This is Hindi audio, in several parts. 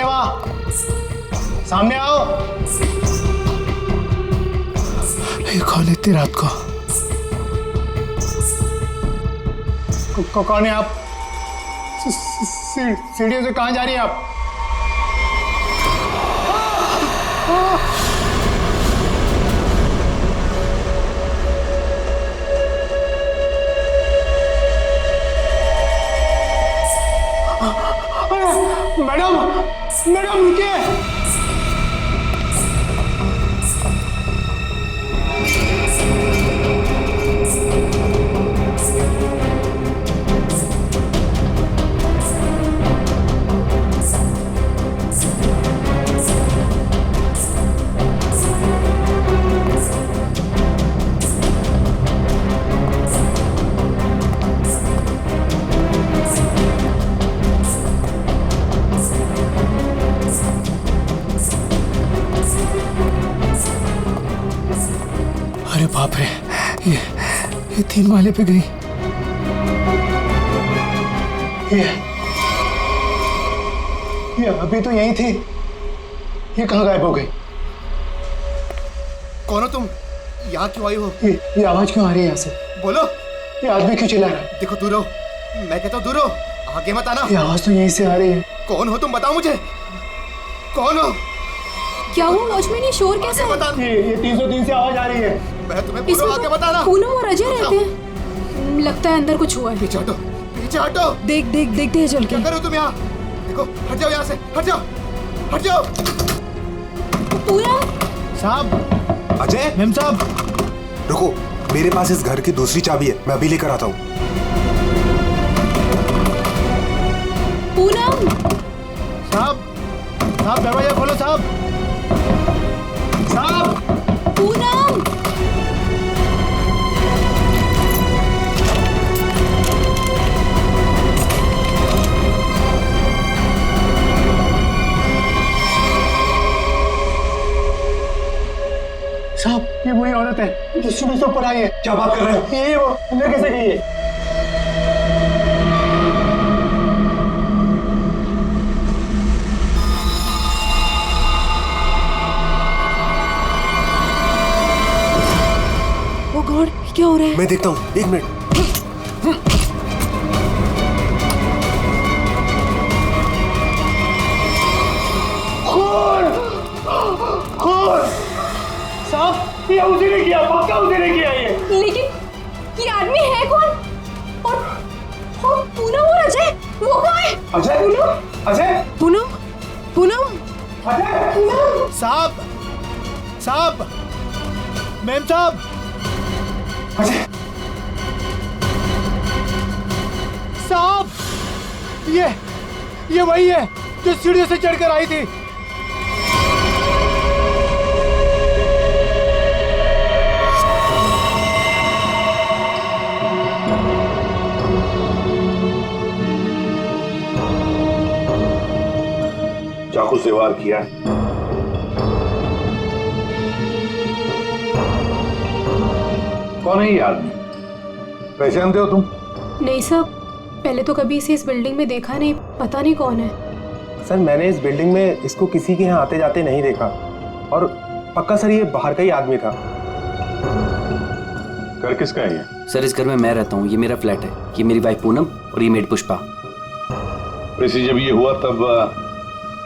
वहां? सामने आओ। ये कौन इतनी रात को? कौन है आप? सीढ़ियों से कहां जा रही है आप? मैडम, मैडम रुकिए। अरे बाप रे, ये 3 माले पे गई। ये अभी तो यही थी, ये कहाँ गायब हो गई? कौन हो तुम? यहाँ क्यों आई हो? ये आवाज क्यों आ रही है यहाँ से? बोलो। ये आदमी क्यों चिल्ला रहा है? देखो दूर रहो, मैं कहता हूँ दूर रहो, आगे मत आना। ये आवाज तो यहीं से आ रही है। कौन हो तुम, बताओ मुझे, कौन हो? क्या हुआ वॉचमैन, ये शोर कैसा है? बता। ये 303 से आवाज आ रही है। मैं तुम्हें बोल रहा हूँ, आगे बताना। पूनम और अजय रहते हैं, लगता है अंदर कुछ हुआ है। पीछे हटो, पीछे हटो। देखते हैं चल के। क्या कर रहे हो तुम यहाँ? देखो, हट जाओ यहाँ से, हट जाओ, हट जाओ। पूनम साहब, अजय, मेम साहब, रुको, मेरे पास इस घर की दूसरी चाबी है, मैं अभी लेकर आता हूँ। पूनम। साहब दरवाजा खोलो साहब। साहब, पूनम। साहब, ये वही औरत है जो सुबह से ऊपर आई है। क्या बात कर रहे हो? यही वो, अंदर कैसे गई है? ओ गॉड, क्या हो रहा है? मैं देखता हूँ, 1 मिनट। साहब, ये उसी ने किया, पक्का उसी ने किया ये। लेकिन ये आदमी है कौन? और पूनम और अजय, वो कहाँ है? अजय, अजय, पूनम। अजय। साहब, मेम साहब, अजय, साहब, ये वही है जो सीढ़ियों से चढ़कर आई थी। चाकू से वार किया। कौन है ये आदमी? पहचानते हो तुम? नहीं साहब, पहले तो कभी इसे इस बिल्डिंग में देखा नहीं, पता नहीं कौन है। सर, मैंने इस बिल्डिंग में इसको किसी के यहाँ आते जाते नहीं देखा, और पक्का सर ये बाहर का ही आदमी था। घर किसका है ये? सर, इस घर में मैं रहता हूँ, ये मेरा फ्लैट है, ये मेरी वाइफ पूनम और ये मेड पुष्पा। वैसे जब ये हुआ तब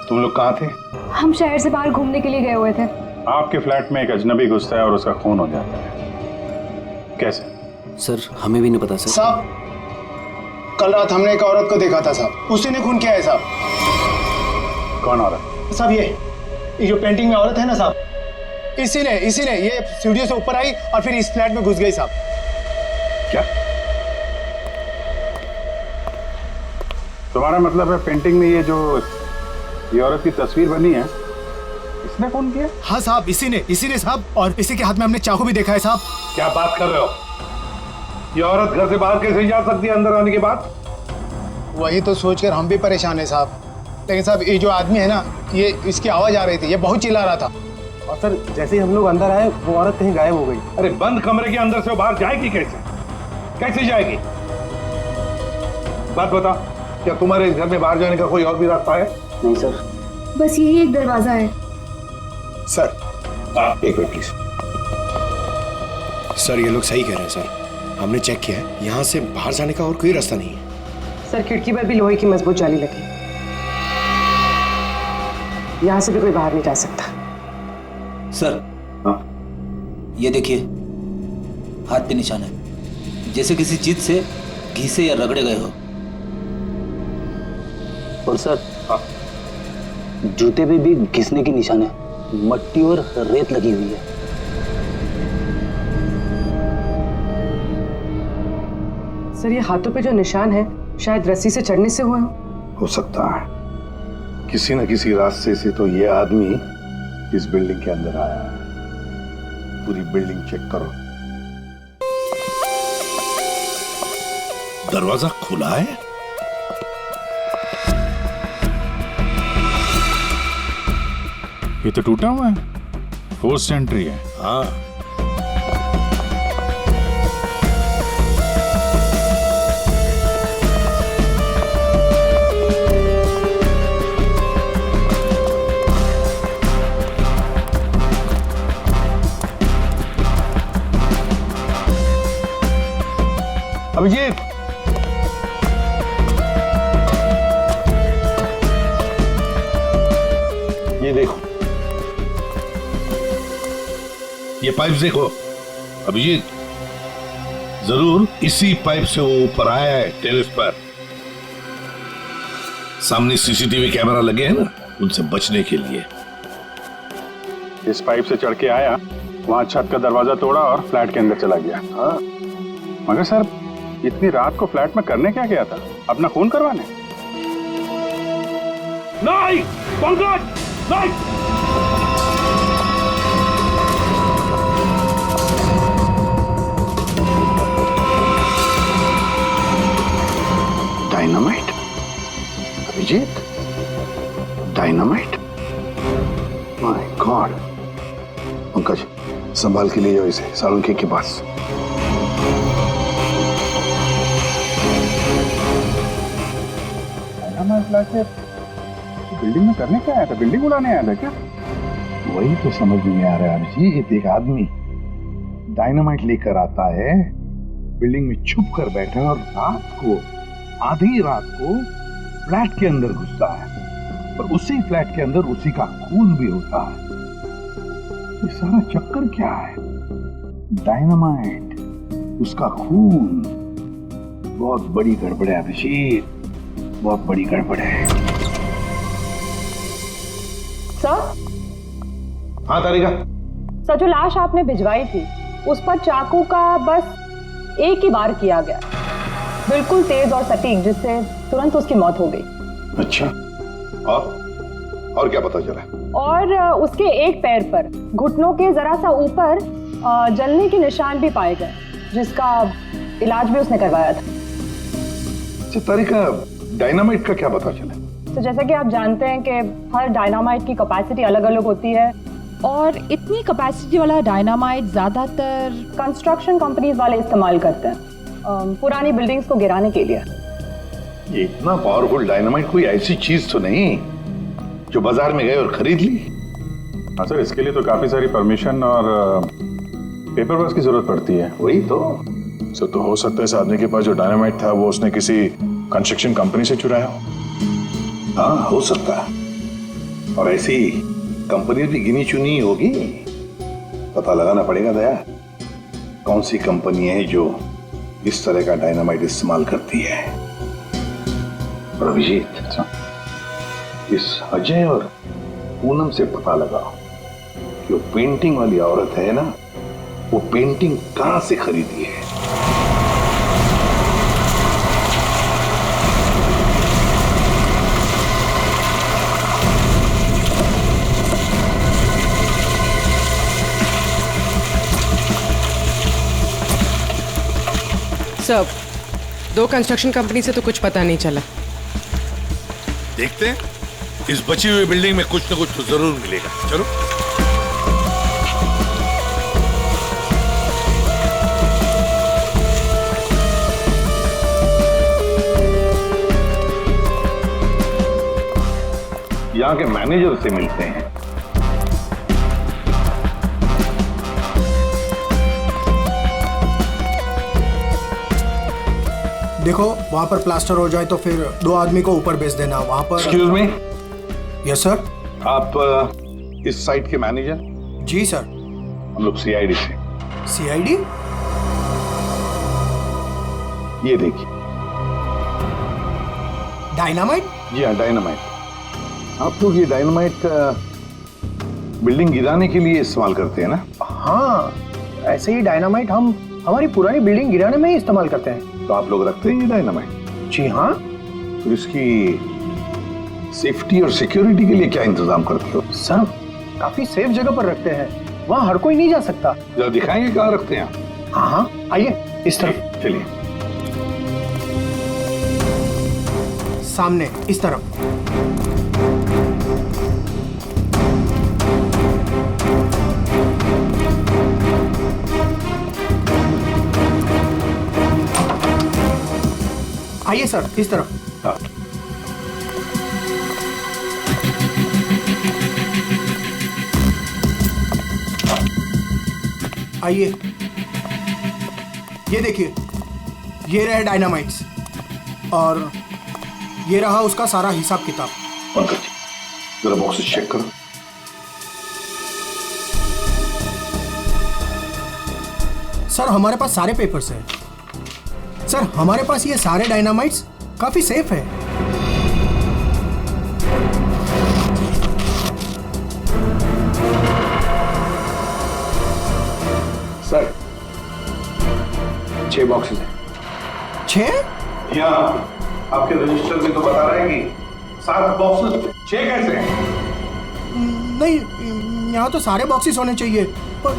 तुम लोग कहाँ थे? हम शहर से बाहर घूमने के लिए गए हुए थे। आपके फ्लैट में एक अजनबी घुसता है और उसका खून हो जाता है, कैसे? सर, हमें भी नहीं पता सर। साहब, कल रात हमने एक औरत को देखा था साहब, उसी ने खून किया है साहब। कौन औरत? साहब, ये जो पेंटिंग में औरत है ना साहब, इसी ने ये सीढ़ियों से ऊपर आई और फिर इस फ्लैट में घुस गई साहब। क्या तुम्हारा मतलब है पेंटिंग में ये औरत की तस्वीर बनी है, इसने खून किया? हाँ साहब, इसी ने साहब, और इसी के हाथ में हमने चाकू भी देखा है साहब। क्या बात कर रहे हो? ये औरत घर से बाहर कैसे जा सकती है अंदर आने के बाद? वही तो सोचकर हम भी परेशान है साहब। लेकिन साहब, ये जो आदमी है ना, ये इसकी आवाज आ रही थी, ये बहुत चिल्ला रहा था। और सर, जैसे ही हम लोग अंदर आए वो औरत कहीं गायब हो गई। अरे बंद कमरे के अंदर से वो बाहर जाएगी कैसे जाएगी? बात बता, क्या तुम्हारे इस घर में बाहर जाने का कोई और भी रास्ता है? नहीं सर। बस यही एक दरवाजा है। सर एक मिनट प्लीज। सर ये लोग सही कह रहे हैं सर, हमने चेक किया है, यहाँ से बाहर जाने का और कोई रास्ता नहीं है। सर खिड़की पर भी लोहे की मजबूत जाली लगी, यहाँ से भी कोई बाहर नहीं जा सकता। सर ये देखिए, हाथ पे निशान है, जैसे किसी चीज से घिसे या रगड़े गए हो। और सर जूते पे भी घिसने की निशान है, मट्टी और रेत लगी हुई है। सर ये हाथों पे जो निशान है शायद रस्सी से चढ़ने से हुए हो सकता है, किसी न किसी रास्ते से तो ये आदमी इस बिल्डिंग के अंदर आया है। पूरी बिल्डिंग चेक करो। दरवाजा खुला है। ये तो टूटा हुआ है, फोर्स एंट्री है। हाँ अभिजीत, ये देखो, ये पाइप देखो अभिजीत, जरूर इसी पाइप से वो ऊपर आया है टेरेस पर। सामने सीसीटीवी कैमरा लगे हैं ना, उनसे बचने के लिए इस पाइप से चढ़ के आया, वहां छत का दरवाजा तोड़ा और फ्लैट के अंदर चला गया। हाँ, मगर सर इतनी रात को फ्लैट में करने क्या गया था? अपना खून करवाने? नहीं पंकज, नहीं। Dynamite? Abhijit, dynamite? My god. Pankaj संभाल के ले जाओ इसे सालुंखे के पास। बिल्डिंग में करने क्या आया था? बिल्डिंग उड़ाने आया था क्या? वही तो समझ में नहीं आ रहा है अभिजीत। एक आदमी डायनामाइट लेकर आता है, बिल्डिंग में छुप कर बैठा है और रात को, आधी रात को फ्लैट के अंदर घुसता है और उसी फ्लैट के अंदर उसी का खून भी होता है। ये सारा चक्कर क्या है? डायनामाइट, उसका खून। बहुत बड़ी गड़बड़ है अभिजीत, बहुत बड़ी गड़बड़ है। सर? हाँ तारिका। सर जो लाश आपने भिजवाई थी उस पर चाकू का बस एक ही बार किया गया, बिल्कुल तेज और सटीक, जिससे तुरंत उसकी मौत हो गई। अच्छा, और क्या पता चला? और उसके एक पैर पर घुटनों के जरा सा ऊपर जलने के निशान भी पाए गए, जिसका इलाज भी उसने करवाया था। अच्छा तारिका, डायनामाइट का क्या पता चला? तो जैसा कि आप जानते हैं कि हर डायनामाइट की कैपेसिटी अलग अलग होती है, और इतनी कैपेसिटी वाला डायनामाइट ज्यादातर कंस्ट्रक्शन कंपनीज वाले इस्तेमाल करते हैं पुरानी बिल्डिंग्स को गिराने के लिए। ये इतना पावरफुल डायनामाइट कोई ऐसी चीज तो नहीं जो बाजार में गए और खरीद ली? हाँ सर, इसके लिए तो काफी सारी परमिशन और पेपर वर्क की जरूरत पड़ती है। वही तो सर, तो हो सकता है इस आदमी के पास जो डायनामाइट था वो उसने किसी कंस्ट्रक्शन कंपनी से चुराया हो। हाँ हो सकता है, और ऐसी कंपनी भी गिनी चुनी होगी। पता लगाना पड़ेगा दया, कौन सी कंपनी है जो इस तरह का डायनामाइट इस्तेमाल करती है। और अभिजीत, इस अजय और पूनम से पता लगाओ कि वो पेंटिंग वाली औरत है ना, वो पेंटिंग कहां से खरीदी है। सब 2 कंस्ट्रक्शन कंपनी से तो कुछ पता नहीं चला। देखते हैं, इस बची हुई बिल्डिंग में कुछ न कुछ तो जरूर मिलेगा। चलो। यहाँ के मैनेजर से मिलते हैं। देखो वहाँ पर प्लास्टर हो जाए तो फिर 2 आदमी को ऊपर भेज देना वहाँ पर। Excuse me. Yes sir. आप इस साइट के मैनेजर? जी सर। हम लोग सीआईडी से। सीआईडी? ये देखिए। डायनामाइट? जी हाँ, डायनामाइट। आप लोग ये डायनामाइट बिल्डिंग गिराने के लिए इस्तेमाल करते हैं ना? हाँ, ऐसे ही डायनामाइट हम हमारी पुरानी बिल्डिंग गिराने में ही इस्तेमाल करते हैं। तो आप लोग रखते हैं ये डायनामाइट? जी हाँ। तो इसकी सेफ्टी और सिक्योरिटी के लिए क्या इंतजाम करते हो? सर काफी सेफ जगह पर रखते हैं, वहाँ हर कोई नहीं जा सकता। जरा दिखाएंगे कहाँ रखते हैं? हाँ हाँ, आइए इस तरफ। चलिए। सामने इस तरफ। आइए सर इस तरफ। हाँ। आइए, ये देखिए, ये रहे डायनामाइट्स और ये रहा उसका सारा हिसाब किताब। पंकज, जरा बॉक्सेस चेक करो। सर हमारे पास सारे पेपर्स हैं। सर हमारे पास ये सारे डायनामाइट्स काफी सेफ है। सर 6 बॉक्सेस हैं। 6? यहाँ आपके रजिस्टर में तो बता रहा है कि 7 बॉक्सेस। 6 कैसे हैं? नहीं, यहाँ तो सारे बॉक्सेस होने चाहिए पर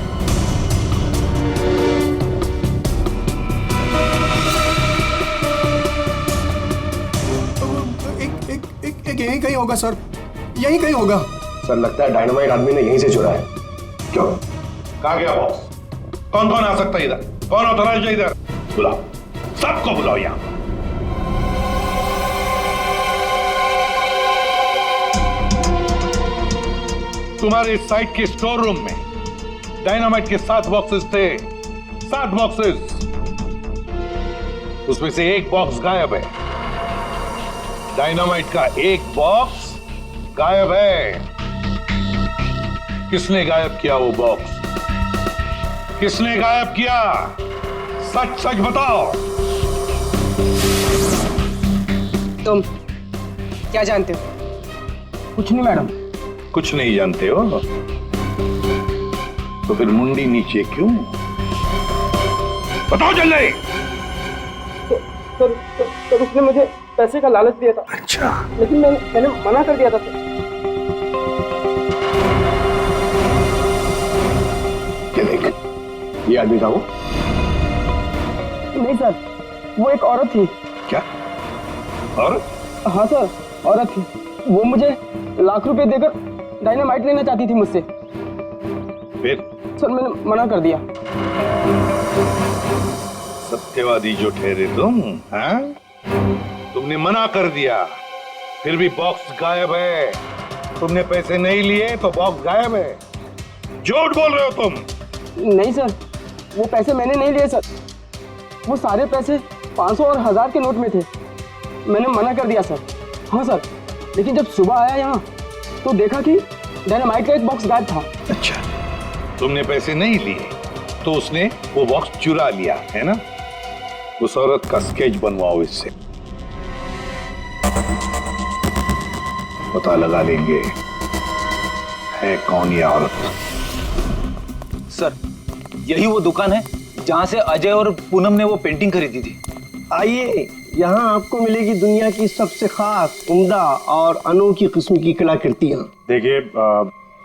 एक यहीं कहीं होगा सर, यहीं कहीं होगा। सर लगता है डायनामाइट आदमी ने यहीं से चुरा है। क्यों? कहाँ गया बॉक्स? कौन कौन आ सकता है इधर? कौन ऑथराइज है इधर? बुलाओ, सबको बुलाओ यहाँ। तुम्हारे साइट के स्टोर रूम में डायनामाइट के 7 बॉक्सेस थे। 7 बॉक्सेस। उसमें से 1 बॉक्स गायब है। डायनामाइट का 1 बॉक्स गायब है। किसने गायब किया वो बॉक्स? किसने गायब किया? सच सच बताओ। तुम क्या जानते हो? कुछ नहीं मैडम। कुछ नहीं जानते हो तो फिर मुंडी नीचे क्यों? बताओ जल्दी। सर उसने मुझे पैसे का लालच दिया था। अच्छा। लेकिन मैंने मना कर दिया था सर। क्या देख, ये आदमी था वो? नहीं सर, वो एक औरत थी। क्या? और? हाँ सर, औरत थी। वो मुझे लाख रुपए देकर डायनामाइट लेना चाहती थी मुझसे। फिर? सर मैंने मना कर दिया। सत्यवादी जो ठहरे तुम, हाँ? तुमने मना कर दिया, फिर भी बॉक्स गायब है। तुमने पैसे नहीं लिए तो बॉक्स गायब है। झूठ बोल रहे हो तुम। नहीं सर, वो पैसे मैंने नहीं लिए सर। वो सारे पैसे 500 और 1000 के नोट में थे। मैंने मना कर दिया सर। हाँ सर, लेकिन जब सुबह आया यहाँ तो देखा कि डायनामाइट का एक बॉक्स गायब था। अच्छा, तुमने पैसे नहीं लिए तो उसने वो बॉक्स चुरा लिया है ना? उस औरत का स्केच बनवाओ इससे, पता लगा लेंगे है कौन ये औरत। सर यही वो दुकान है जहां से अजय और पूनम ने वो पेंटिंग खरीदी थी। आइए, यहाँ आपको मिलेगी दुनिया की सबसे खास, उम्दा और अनोखी किस्म की कलाकृतियाँ। देखिए,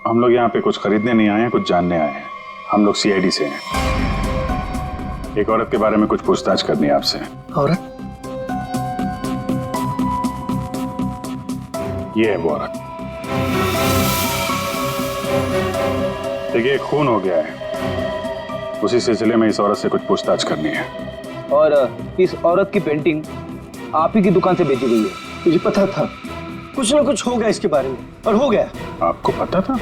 हम लोग यहाँ पे कुछ खरीदने नहीं आए हैं, कुछ जानने आए हैं। हम लोग सीआईडी से हैं। एक औरत के बारे में कुछ पूछताछ करनी है आपसे। औरत? ये है वो औरत। देखिए, खून हो गया है, उसी सिलसिले में इस औरत से कुछ पूछताछ करनी है। और इस औरत की पेंटिंग आप ही की दुकान से बेची गई है। मुझे पता था, कुछ ना कुछ होगा इसके बारे में, और हो गया। आपको पता था?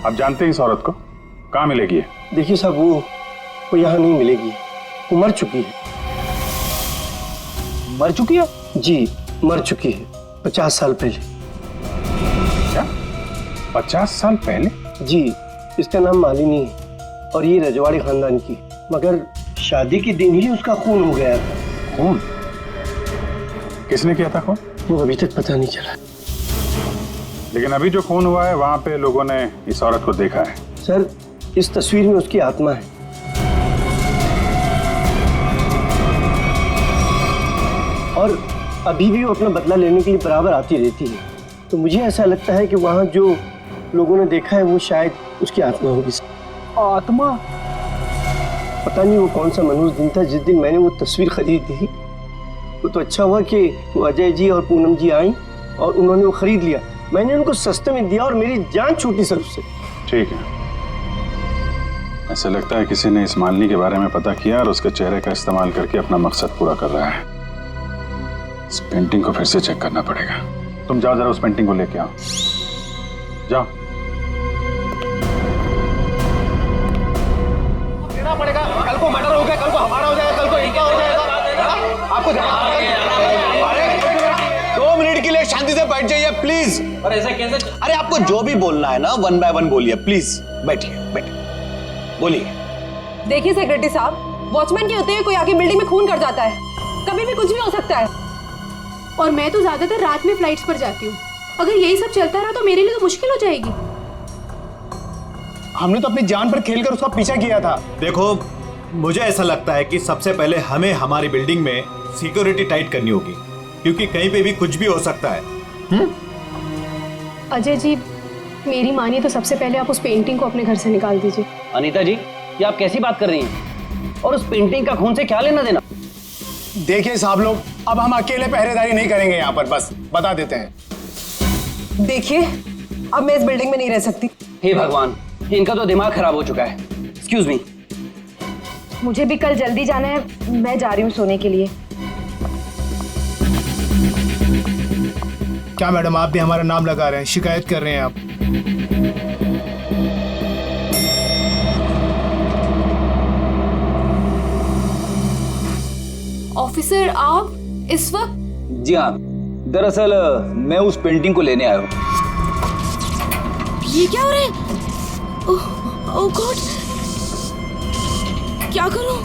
आप जानते हैं इस औरत को? कहाँ मिलेगी? देखिए साहब, वो यहाँ नहीं मिलेगी, वो मर चुकी है। मर चुकी है? जी, मर चुकी है 50 साल पहले। क्या 50 साल पहले? जी, इसका नाम मालिनी है और ये रजवाड़ी खानदान की, मगर शादी के दिन ही उसका खून हो गया था। खून? किसने किया था खून? वो अभी तक पता नहीं चला। लेकिन अभी जो खून हुआ है वहां पे लोगों ने इस औरत को देखा है। सर, इस तस्वीर में उसकी आत्मा है। और अभी भी वो अपना बदला लेने के लिए बराबर आती रहती है। तो मुझे ऐसा लगता है कि वहाँ जो लोगों ने देखा है वो शायद उसकी आत्मा होगी। आत्मा? पता नहीं वो कौन सा मनहूस दिन था जिस दिन मैंने वो तस्वीर खरीदी थी। वो तो अच्छा हुआ कि वो अजय जी और पूनम जी आई और उन्होंने वो खरीद लिया। मैंने उनको सस्ते में दिया और मेरी जान छूटी सर उससे। ठीक है, ऐसा लगता है किसी ने इस मालिनी के बारे में पता किया और उसके चेहरे का इस्तेमाल करके अपना मकसद पूरा कर रहा है। इस पेंटिंग को फिर से चेक करना पड़ेगा। तुम जाओ जरा उस पेंटिंग को लेके आओ, जाओ। देना पड़ेगा, कल को मर्डर हो गया, कल को हमारा हो जाएगा, कल को इनका हो जाएगा। आपको 2 मिनट के लिए शांति से बैठ जाइए प्लीज। और ऐसा कैसे? अरे आपको जो भी बोलना है ना 1 बाय 1 बोलिए प्लीज। बैठिए बैठिए, बोलिए। देखिए सेक्रेटरी साहब, वॉचमैन के होते हुए कोई आके बिल्डिंग में खून कर जाता है, कभी भी कुछ भी हो सकता है। और मैं तो ज्यादातर रात में फ्लाइट्स पर जाती हूँ। अगर यही सब चलता रहा तो मेरे लिए तो मुश्किल हो जाएगी। हमने तो अपनी जान पर खेलकर उसका पीछा किया था। देखो, मुझे ऐसा लगता है कि सबसे पहले हमें हमारी बिल्डिंग में सिक्योरिटी टाइट करनी होगी, क्योंकि कहीं पे भी कुछ भी हो सकता है। अजय जी, मेरी मानिए तो सबसे पहले आप उस पेंटिंग को अपने घर से निकाल दीजिए। अनीता जी, ये आप कैसी बात कर रही हैं? और उस पेंटिंग का खून से क्या लेना देना? देखिए साहब लोग, अब हम अकेले पहरेदारी नहीं करेंगे यहाँ पर, बस बता देते हैं। देखिए, अब मैं इस बिल्डिंग में नहीं रह सकती। हे भगवान, इनका तो दिमाग खराब हो चुका है। Excuse me. मुझे भी कल जल्दी जाना है, मैं जा रही हूँ सोने के लिए। क्या मैडम, आप भी हमारा नाम लगा रहे हैं, शिकायत कर रहे हैं आप? ऑफिसर, आप इस वक्त? जी हाँ, दरअसल मैं उस पेंटिंग को लेने आया हूँ। ये क्या हो रहा है? ओह गॉड, क्या करूं?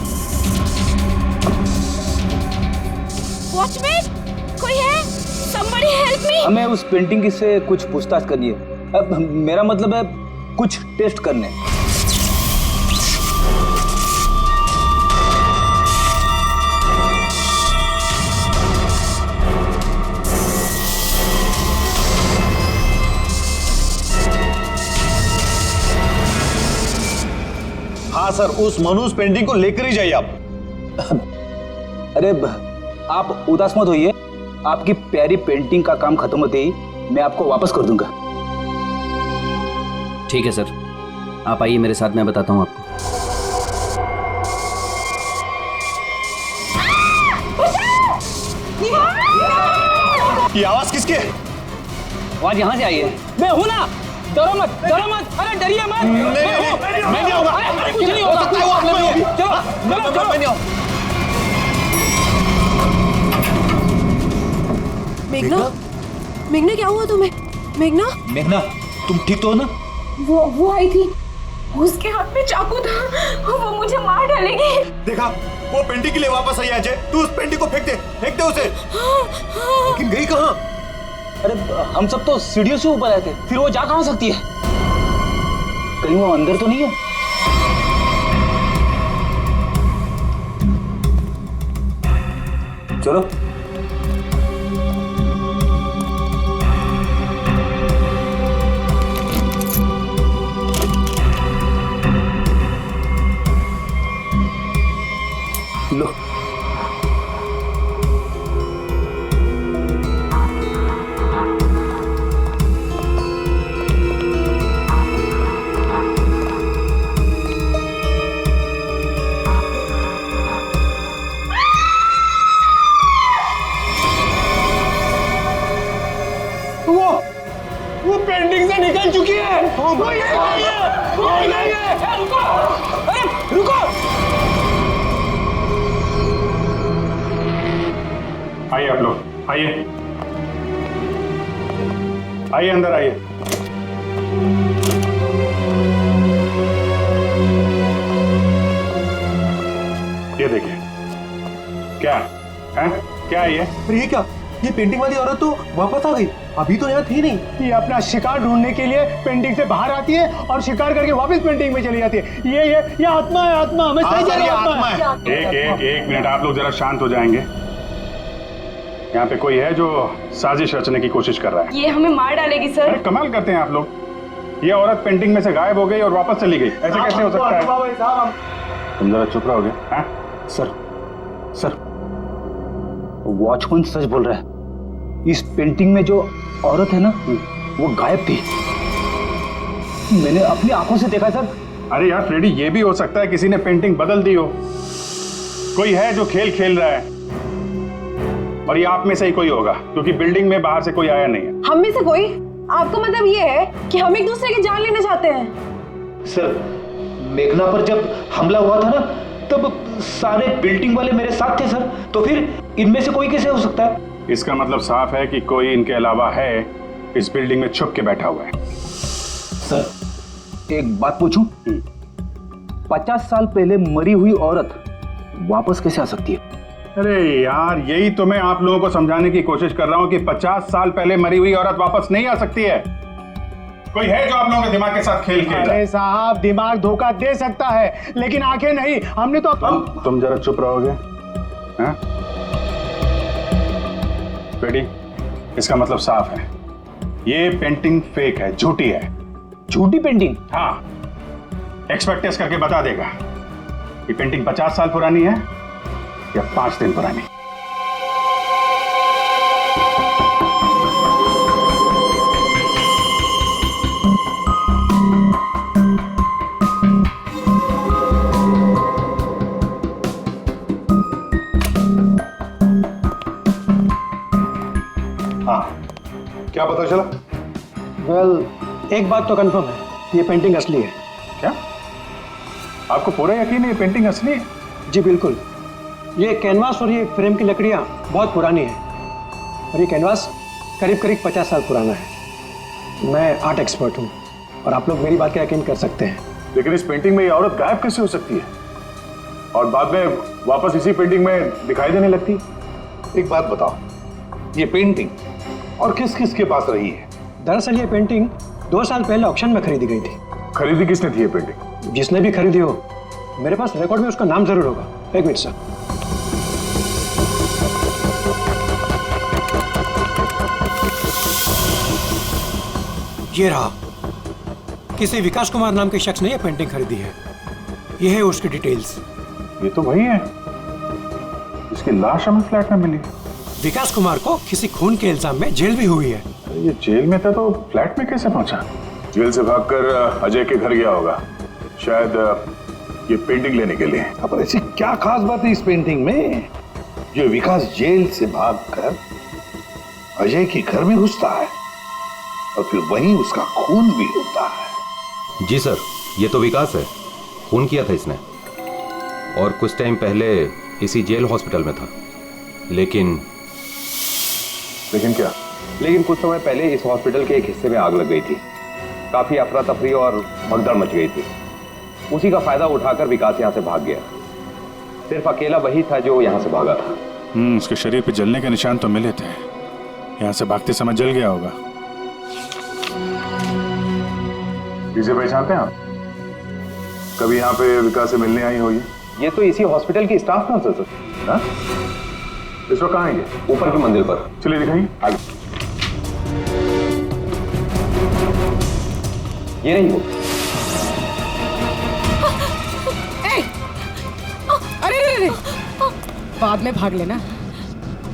वॉचमैन, कोई है? Somebody help me! हमें उस पेंटिंग से कुछ पूछताछ करनी है। अब मेरा मतलब है कुछ टेस्ट करने। हाँ सर, उस मनूस पेंटिंग को लेकर ही जाइए आप। अरे आप उदास मत होइए, आपकी प्यारी पेंटिंग का काम खत्म होते ही मैं आपको वापस कर दूंगा। ठीक है सर, आप आइए मेरे साथ, मैं बताता हूँ आपको। ये आवाज किसकी है? आवाज यहाँ से आई है। मैं हूँ ना, डरो मत, डरो मत, अरे डरिए मत। मैं नहीं होगा, कुछ नहीं हो सकता है, वो आप लोग चलो मैं नहीं हूँ। मेघना, मेघना क्या हुआ तुम्हें? मेघना, मेघना, तुम ठीक तो हो ना? वो आई थी, उसके हाथ में चाकू था, वो मुझे मार डालेगी। देखा, वो पेंटिंग के लिए वापस आई अजय। तू उस पेंटिंग को फेंक दे उसे। लेकिन गई कहाँ? अरे हम सब तो सीढ़ियों से ऊपर आए थे, फिर वो जा कहाँ सकती है? कहीं वो अंदर तो नहीं है? चलो। लो, निकल चुकी है। वो ये गई है, वो ये गई है। रुको, अरे रुको। आइए आप लोग, आइए आइए अंदर आइए। ये देखिए, क्या है? क्या है ये? अरे ये क्या? ये पेंटिंग वाली औरत तो वापस आ गई, अभी तो यहाँ थी नहीं। ये अपना शिकार ढूंढने के लिए पेंटिंग से बाहर आती है और शिकार करके वापस पेंटिंग में चली जाती है। ये आत्मा है, आत्मा। हमें सही सर, ये आत्मा है। एक मिनट, आप लोग जरा शांत हो जाएंगे। यहाँ पे कोई है जो साजिश रचने की कोशिश कर रहा है। ये हमें मार डालेगी सर। अरे कमाल करते हैं आप लोग। ये औरत पेंटिंग में से गायब हो गई और वापस चली गई, ऐसे कैसे हो सकता है? तुम जरा चुप रहोगे? हाँ? सर वॉचमैन सच बोल रहा है। इस पेंटिंग में जो औरत है ना, वो गायब थी। मैंने अपनी आंखों से देखा सर। अरे यार फ्रेडी, ये भी हो सकता है किसी ने पेंटिंग बदल दी हो। कोई है जो खेल खेल रहा है, और ये आप में से ही कोई होगा, क्योंकि बिल्डिंग में बाहर से कोई आया नहीं है। हम में से कोई? आपका मतलब ये है कि हम एक दूसरे की जान लेना चाहते हैं? सर, मेघना पर जब हमला हुआ था ना, तब सारे बिल्डिंग वाले मेरे साथ थे सर। तो फिर इनमें से कोई कैसे हो सकता है? इसका मतलब साफ है कि कोई इनके अलावा है, इस बिल्डिंग में छुप के बैठा हुआ है। सर, एक बात पूछूं? 50 साल पहले मरी हुई औरत वापस कैसे आ सकती है? अरे यार, यही तो मैं आप लोगों को समझाने की कोशिश कर रहा हूं कि 50 साल पहले मरी हुई औरत वापस नहीं आ सकती है। कोई है जो आप लोगों के दिमाग के साथ खेल खेल रहा है? अरे साहब, दिमाग धोखा दे सकता है, लेकिन आंखें नहीं। हमने तो तुम जरा चुप रहोगे? हाँ? फ्रेडी, इसका मतलब साफ है, ये पेंटिंग फेक है, झूठी है। झूठी पेंटिंग? हाँ, एक्सपर्ट टेस्ट करके बता देगा कि पेंटिंग 50 साल पुरानी है या 5 दिन पुरानी। हाँ, क्या पता चला? वेल, एक बात तो कंफर्म है, ये पेंटिंग असली है। क्या? आपको पूरा यकीन है ये पेंटिंग असली है? जी बिल्कुल। ये कैनवास और ये फ्रेम की लकड़ियाँ बहुत पुरानी है, और ये कैनवास करीब 50 साल पुराना है। मैं आर्ट एक्सपर्ट हूँ, और आप लोग मेरी बात का यकीन कर सकते हैं। लेकिन इस पेंटिंग में ये औरत गायब कैसे हो सकती है, और बाद में वापस इसी पेंटिंग में दिखाई देने लगती? एक बात बताओ, ये पेंटिंग और किस किस के पास रही है? दरअसल ये पेंटिंग 2 साल पहले ऑक्शन में खरीदी गई थी। खरीदी किसने थी ये पेंटिंग? जिसने भी खरीदी हो, मेरे पास रिकॉर्ड में उसका नाम जरूर होगा। एक मिनट सर। ये रहा, किसी विकास कुमार नाम के शख्स ने यह पेंटिंग खरीदी है। यह है उसकी डिटेल्स। ये तो वही है, इसकी लाश हमें फ्लैट में मिली। विकास कुमार को किसी खून के इल्जाम में जेल भी हुई है। ये जेल में था तो फ्लैट में कैसे पहुंचा? जेल से भागकर अजय के घर गया होगा, शायद ये पेंटिंग लेने के लिए। अब ऐसी क्या खास बात है इस पेंटिंग में जो विकास जेल से भागकर अजय के घर में घुसता है और फिर वहीं उसका खून भी होता है? जी सर, ये तो विकास है, खून किया था इसने, और कुछ टाइम पहले इसी जेल हॉस्पिटल में था। लेकिन क्या? लेकिन कुछ समय पहले इस हॉस्पिटल के एक हिस्से में आग लग गई थी। काफी अफरा तफरी और भगदड़ मच गई थी। उसी का फायदा उठाकर विकास यहाँ से भाग गया। सिर्फ अकेला वही था जो यहाँ से भागा था। उसके शरीर पे जलने के निशान तो मिले थे, यहाँ से भागते समय जल गया होगा। इसे पहचानते हैं आप? कभी यहाँ पे विकास से मिलने आई होगी? ये तो इसी हॉस्पिटल की स्टाफ नर्स है सर। हाँ? इस वक्त कहाँ है ये? ऊपर की मंजिल पर। चलिए दिखाइए। आगे। ये नहीं वो। अरे बाद में भाग लेना,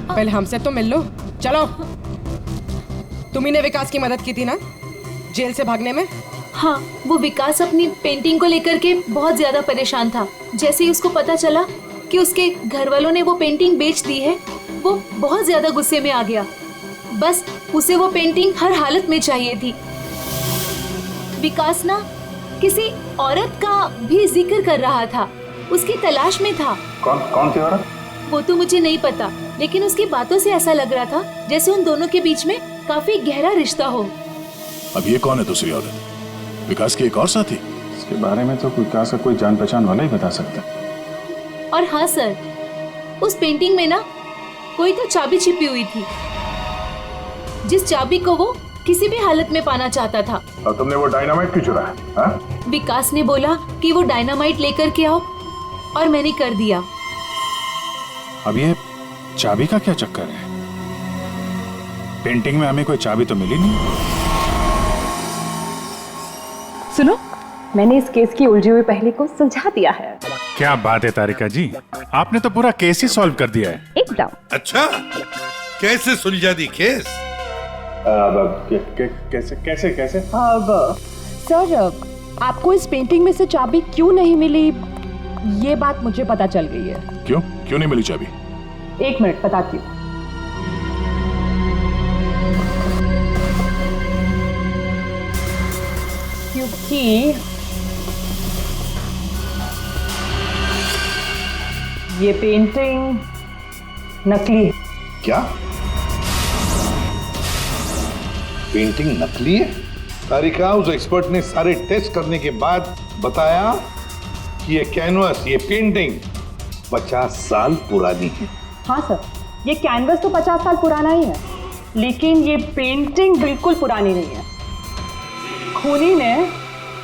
पहले हमसे तो मिल लो। चलो। तुम्ही ने विकास की मदद की थी ना जेल से भागने में? हाँ, वो विकास अपनी पेंटिंग को लेकर के बहुत ज्यादा परेशान था। जैसे ही उसको पता चला कि उसके घर वालों ने वो पेंटिंग बेच दी है, वो बहुत ज्यादा गुस्से में आ गया। बस उसे वो पेंटिंग हर हालत में चाहिए थी। विकास ना किसी औरत का भी जिक्र कर रहा था, उसकी तलाश में था। कौन थी औरत? वो तो मुझे नहीं पता, लेकिन उसकी बातों से ऐसा लग रहा था जैसे उन दोनों के बीच में काफी गहरा रिश्ता हो। अब ये कौन है दूसरी औरत? विकास की एक और साथी? इसके बारे में तो विकास का कोई जान पहचान वाला ही बता सकता है। और हाँ सर, उस पेंटिंग में ना कोई तो चाबी छिपी हुई थी, जिस चाबी को वो किसी भी हालत में पाना चाहता था। और तुमने वो डायनामाइट क्यों चुराया? हाँ? विकास ने बोला कि वो डायनामाइट लेकर के आओ, और मैंने कर दिया। अब ये चाबी का क्या चक्कर है? पेंटिंग में हमें कोई चाबी तो मिली नहीं। सुनो, मैंने इस केस की उलझी हुई पहेली को सुलझा दिया है। क्या बात है तारिका जी, आपने तो पूरा केस ही सॉल्व कर दिया है। एकदम। अच्छा, कैसे सुलझा दी केस? कैसे कैसे कैसे? अब सर, आपको इस पेंटिंग में से चाबी क्यों नहीं मिली, ये बात मुझे पता चल गई है। क्यों नहीं मिली चाबी? एक मिनट बताती हूँ। क्योंकि ये पेंटिंग नकली है। क्या? पेंटिंग नकली है? तारिका, उस एक्सपर्ट ने सारे टेस्ट करने के बाद बताया कि ये कैनवास, ये पेंटिंग 50 साल पुरानी है। हाँ सर, ये कैनवस तो 50 साल पुराना ही है, लेकिन ये पेंटिंग बिल्कुल पुरानी नहीं है। खूनी ने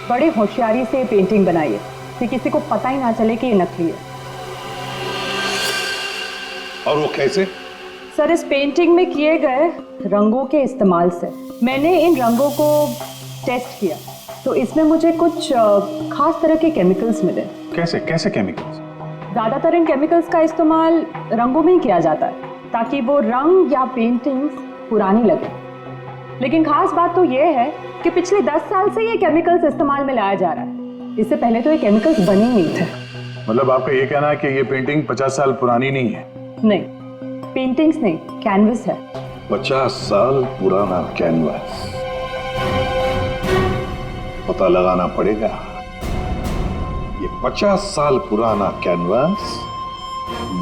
बड़े होशियारी से ये पेंटिंग बनाई है कि किसी को पता ही ना चले कि ये नकली है। और वो कैसे? सर, इस पेंटिंग में किए गए रंगों के इस्तेमाल से मैंने इन रंगों को टेस्ट किया, तो इसमें मुझे कुछ खास तरह के केमिकल्स मिले। कैसे कैसे केमिकल्स? ज्यादातर इन केमिकल्स का इस्तेमाल रंगों में ही किया जाता है ताकि वो रंग या पेंटिंग्स पुरानी लगे। लेकिन खास बात तो ये है कि पिछले 10 साल से ये केमिकल्स इस्तेमाल में लाया जा रहा है। इससे पहले तो ये केमिकल्स बने ही नहीं थे। मतलब आपका ये कहना है कि ये पेंटिंग 50 साल पुरानी नहीं है? नहीं, पेंटिंग्स नहीं, कैनवस है। 50 साल पुराना कैनवास। पता लगाना पड़ेगा ये 50 साल पुराना कैनवास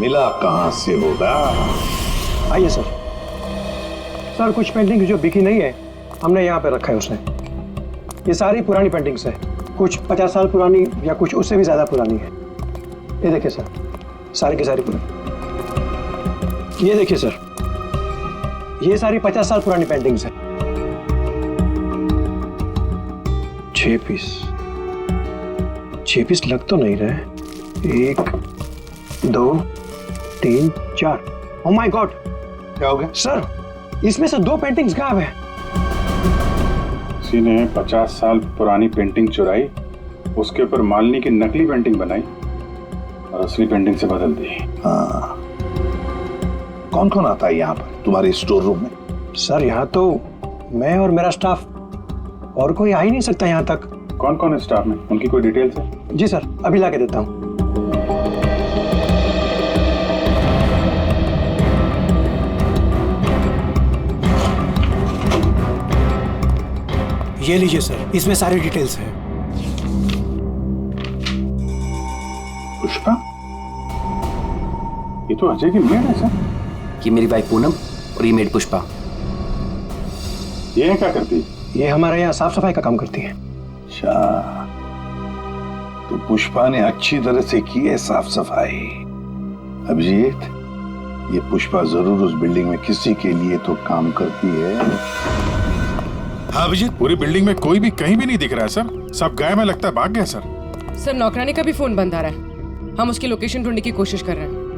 मिला कहां से होगा। आइए सर। सर, कुछ पेंटिंग जो बिकी नहीं है हमने यहाँ पे रखा है उसने। ये सारी पुरानी पेंटिंग्स है, कुछ 50 साल पुरानी या कुछ उससे भी ज्यादा पुरानी है। ये देखिए सर, सारी की सारी पुरानी। ये देखिए सर, ये सारी 50 साल पुरानी पेंटिंग्स हैं। 6 पीस लग तो नहीं रहे। 1 2 3 4। ओह माय गॉड, क्या हो गया सर? इसमें से 2 पेंटिंग्स गायब है। किसी ने 50 साल पुरानी पेंटिंग चुराई, उसके ऊपर मालिनी की नकली पेंटिंग बनाई और असली पेंटिंग से बदल दी। हाँ, कौन कौन आता है यहाँ पर तुम्हारे स्टोर रूम में? सर, यहाँ तो मैं और मेरा स्टाफ, और कोई आ ही नहीं सकता यहाँ तक। कौन कौन है स्टाफ में? उनकी कोई डिटेल्स है? जी सर, अभी ला के देता हूँ। ये लीजिए सर, इसमें सारी डिटेल्स हैं। पुष्पा, ये तो अजय की मेड है सर। ये मेरी वाइफ पूनम और ये मेड पुष्पा। ये क्या करती है? ये हमारे यहाँ साफ सफाई का काम करती है। अच्छा, तो पुष्पा ने अच्छी तरह से की है साफ सफाई। अभिजीत, ये पुष्पा जरूर उस बिल्डिंग में किसी के लिए तो काम करती है। हाँ अभिजीत, पूरी बिल्डिंग में कोई भी कहीं भी नहीं दिख रहा है सर। सब गायब है, लगता है भाग गया सर। सर, नौकरानी का भी फोन बंद आ रहा है। हम उसकी लोकेशन ढूंढने की कोशिश कर रहे हैं।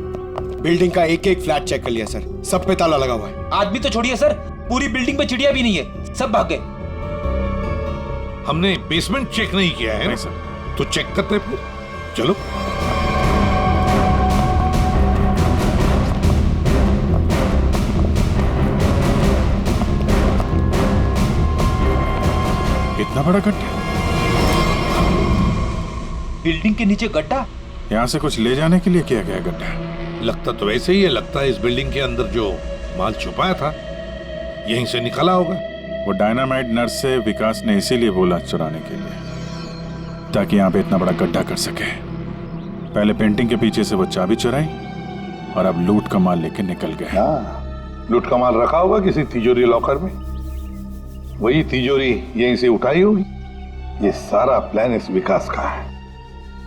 बिल्डिंग का एक एक फ्लैट चेक कर लिया सर, सब पे ताला लगा हुआ है। आदमी तो छोड़िए सर, पूरी बिल्डिंग में चिड़िया भी नहीं है, सब भाग गए। हमने बेसमेंट चेक नहीं किया है ना सर, तो चेक करते फिर। चलो। इतना बड़ा गड्ढा? बिल्डिंग के नीचे गड्ढा? यहाँ से कुछ ले जाने के लिए किया गया गड्ढा? लगता तो वैसे ही है, लगता है इस बिल्डिंग के अंदर जो माल छुपाया था यहीं से निकला होगा। वो डायनामाइट नर्स से विकास ने इसीलिए बोला चुराने के लिए, ताकि यहाँ पे इतना बड़ा गड्ढा कर सके। पहले पेंटिंग के पीछे से वो चाबी चुराई और अब लूट का माल लेके निकल गए। लूट का माल रखा होगा किसी तिजोरी लॉकर में, वही तिजोरी यहीं से उठाई होगी। ये सारा प्लान इस विकास का है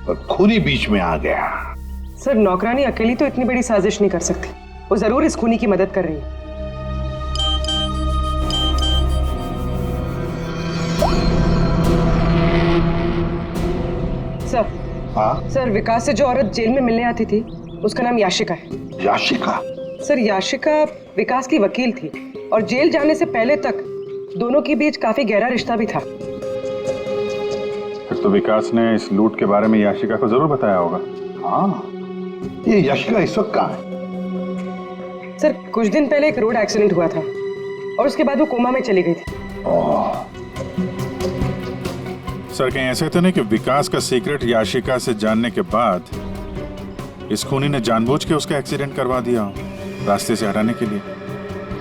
और खूनी बीच में आ गया। सर, नौकरानी अकेली तो इतनी बड़ी साजिश नहीं कर सकती। वो जरूर इस खूनी की मदद कर रही है। सर, हाँ सर, विकास से जो औरत जेल में मिलने आती थी उसका नाम याशिका है। याशिका? सर, याशिका विकास की वकील थी और जेल जाने से पहले तक दोनों के बीच काफी गहरा रिश्ता भी था। फिर तो विकास ने इस लूट के बारे में याशिका को जरूर बताया होगा। हाँ, ये याशिका इस वक्त कहाँ है? सर, कुछ दिन पहले एक रोड एक्सीडेंट हुआ था और उसके बाद वो कोमा में चली गई थी। सर, कहीं ऐसे तो नहीं कि विकास का सीक्रेट याशिका से जानने के बाद इस खूनी ने जानबूझ के उसका एक्सीडेंट करवा दिया हो, रास्ते से हटाने के लिए?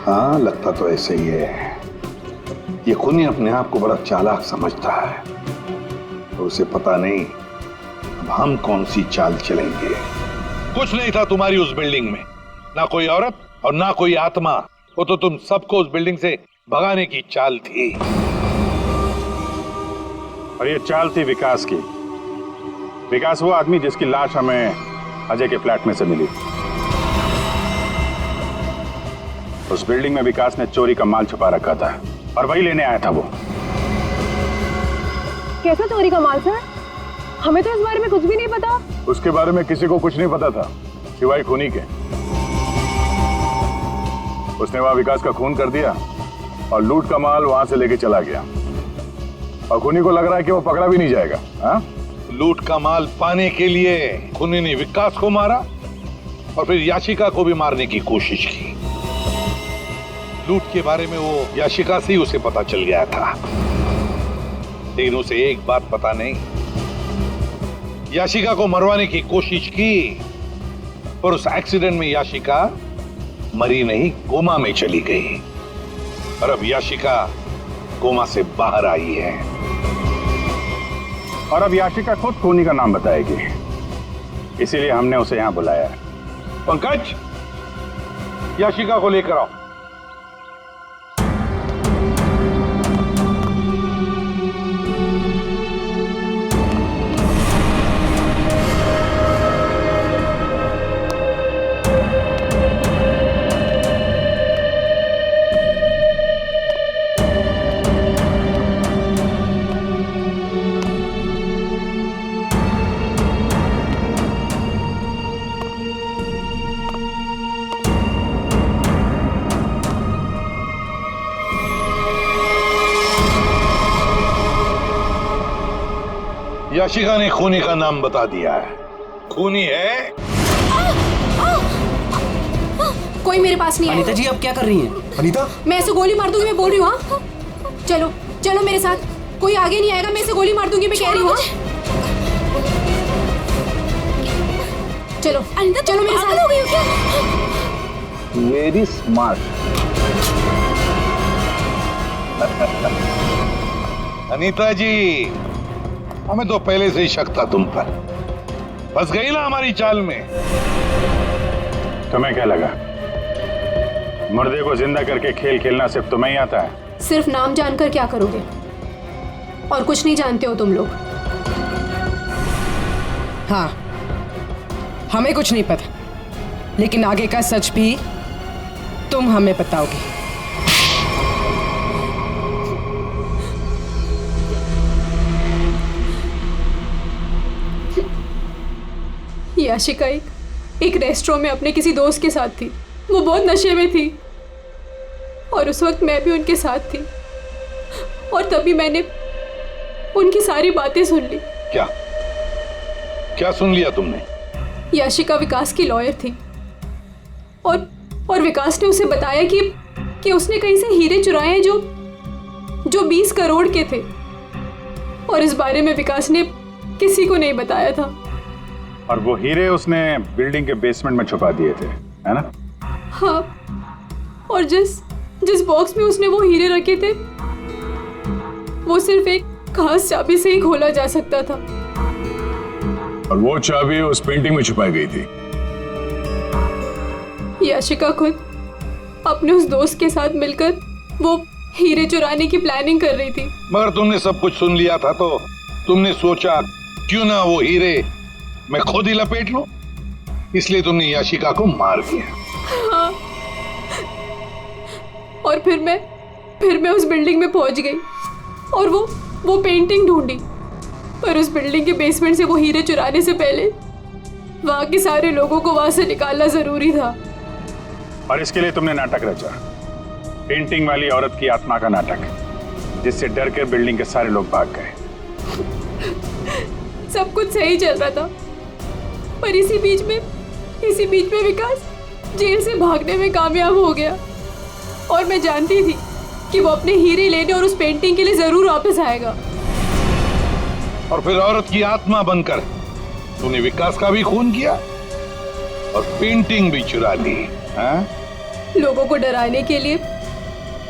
हाँ, लगता तो ऐसे ही है। ये खूनी अपने आप को बड़ा चालाक समझता है, तो उसे पता नहीं अब हम कौन सी चाल चलेंगे। कुछ नहीं था तुम्हारी उस बिल्डिंग में, ना कोई औरत और ना कोई आत्मा। वो तो तुम सबको उस बिल्डिंग से भगाने की चाल थी। और ये चाल थी विकास की। विकास वो आदमी जिसकी लाश हमें अजय के फ्लैट में से मिली। उस बिल्डिंग में विकास ने चोरी का माल छुपा रखा था और वही लेने आया था वो। कैसा चोरी का माल सर? हमें तो इस बारे में कुछ भी नहीं पता। उसके बारे में किसी को कुछ नहीं पता था सिवाय खूनी के। उसने वहां विकास का खून कर दिया और लूट का माल वहां से लेके चला गया। और खूनी को लग रहा है कि वो पकड़ा भी नहीं जाएगा। हाँ? लूट का माल पाने के लिए खूनी ने विकास को मारा और फिर याशिका को भी मारने की कोशिश की। लूट के बारे में वो याशिका से ही उसे पता चल गया था, लेकिन उसे एक बात पता नहीं। याशिका को मरवाने की कोशिश की, पर उस एक्सीडेंट में याशिका मरी नहीं, कोमा में चली गई। और अब याशिका कोमा से बाहर आई है। और अब याशिका खुद खूनी का नाम बताएगी, इसीलिए हमने उसे यहां बुलाया है। पंकज, याशिका को लेकर आओ। याशिका ने खूनी का नाम बता दिया है। खूनी है। कोई मेरे पास नहीं है। अनीता जी, आप क्या कर रही हैं? अनीता, मैं ऐसे गोली मार दूंगी, मैं बोल रही हूँ। हाँ, चलो चलो मेरे साथ, कोई आगे नहीं आएगा, मैं ऐसे गोली मार दूंगी, मैं कह रही हूँ। चलो अनीता, चलो मेरे साथ। हो गई हो क्या? Very smart. अनीता जी, हमें तो पहले से ही शक था तुम पर। फंस गई ना हमारी चाल में। तुम्हें क्या लगा मुर्दे को जिंदा करके खेल खेलना सिर्फ तुम्हें ही आता है? सिर्फ नाम जानकर क्या करोगे? और कुछ नहीं जानते हो तुम लोग। हाँ, हमें कुछ नहीं पता, लेकिन आगे का सच भी तुम हमें बताओगे। याशिका एक रेस्टोरेंट में अपने किसी दोस्त के साथ थी। वो बहुत नशे में थी और उस वक्त मैं भी उनके साथ थी, और तभी मैंने उनकी सारी बातें सुन ली। क्या क्या सुन लिया तुमने? याशिका विकास की लॉयर थी और विकास ने उसे बताया कि उसने कहीं से हीरे चुराए हैं जो 20 करोड़ के थे, और इस बारे में विकास ने किसी को नहीं बताया था। और वो हीरे उसने बिल्डिंग के बेसमेंट में छुपा दिए थे, है ना? हाँ, और जिस बॉक्स में उसने वो हीरे रखे थे वो सिर्फ एक खास चाबी से ही खोला जा सकता था। और वो चाबी उस पेंटिंग में छुपाई गई थी। याशिका खुद अपने उस दोस्त के साथ मिलकर वो हीरे चुराने की प्लानिंग कर रही थी। मगर तुमने सब कुछ सुन लिया था तो तुमने सोचा क्यों ना वो हीरे मैं खुद ही लपेट लूं, इसलिए तुमने याशिका को मार दिया। हाँ। और फिर मैं उस बिल्डिंग में पहुंच गई और वो पेंटिंग ढूंढी, पर उस बिल्डिंग के बेसमेंट से वो हीरे चुराने से पहले वहां के सारे लोगों को वहां से निकालना जरूरी था। और इसके लिए तुमने नाटक रचा, पेंटिंग वाली औरत की आत्मा का नाटक, जिससे डर कर बिल्डिंग के सारे लोग भाग गए। सब कुछ सही चल रहा था, पर इसी बीच में विकास जेल से भागने में कामयाब हो गया और मैं जानती थी कि वो अपने हीरे लेने और उस पेंटिंग के लिए जरूर वापस आएगा। और फिर औरत की आत्मा बनकर तूने विकास का भी खून किया और पेंटिंग भी चुरा ली। हाँ? लोगों को डराने के लिए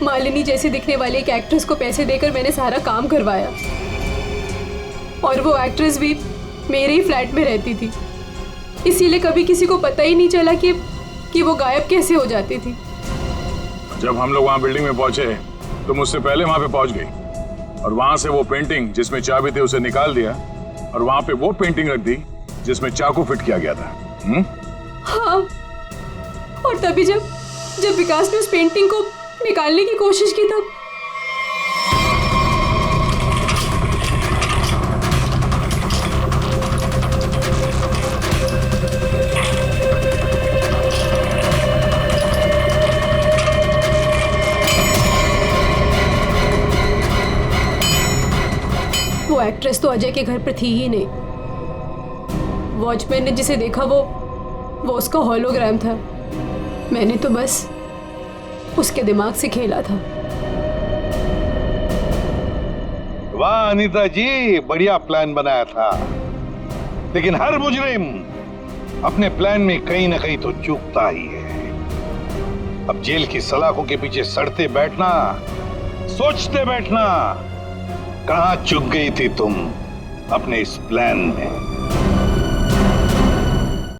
मालिनी जैसी दिखने वाली एक एक्ट्रेस को पैसे देकर मैंने सारा काम करवाया, और वो एक्ट्रेस भी मेरे ही फ्लैट में रहती थी, इसीलिए कभी किसी को पता ही नहीं चला कि वो गायब कैसे हो जाती थी। जब हम लोग वहां बिल्डिंग में पहुंचे तो मुझसे पहले वहां पे पहुंच गई और वहां से वो पेंटिंग जिसमें चाबी थी उसे निकाल दिया और वहां पे वो पेंटिंग रख दी जिसमें चाकू फिट किया गया था। हाँ, और तभी जब विकास ने उस पेंटिंग को निकालने की कोशिश की तब वो एक्ट्रेस तो अजय के घर पर थी ही नहीं। वॉचमैन ने जिसे देखा वो उसका होलोग्राम था। मैंने तो बस उसके दिमाग से खेला था। वाह अनीता जी, बढ़िया प्लान बनाया था, लेकिन हर मुजरिम अपने प्लान में कहीं ना कहीं तो चूकता ही है। अब जेल की सलाखों के पीछे सड़ते बैठना, सोचते बैठना, कहां चूक गई थी तुम अपने इस प्लान में?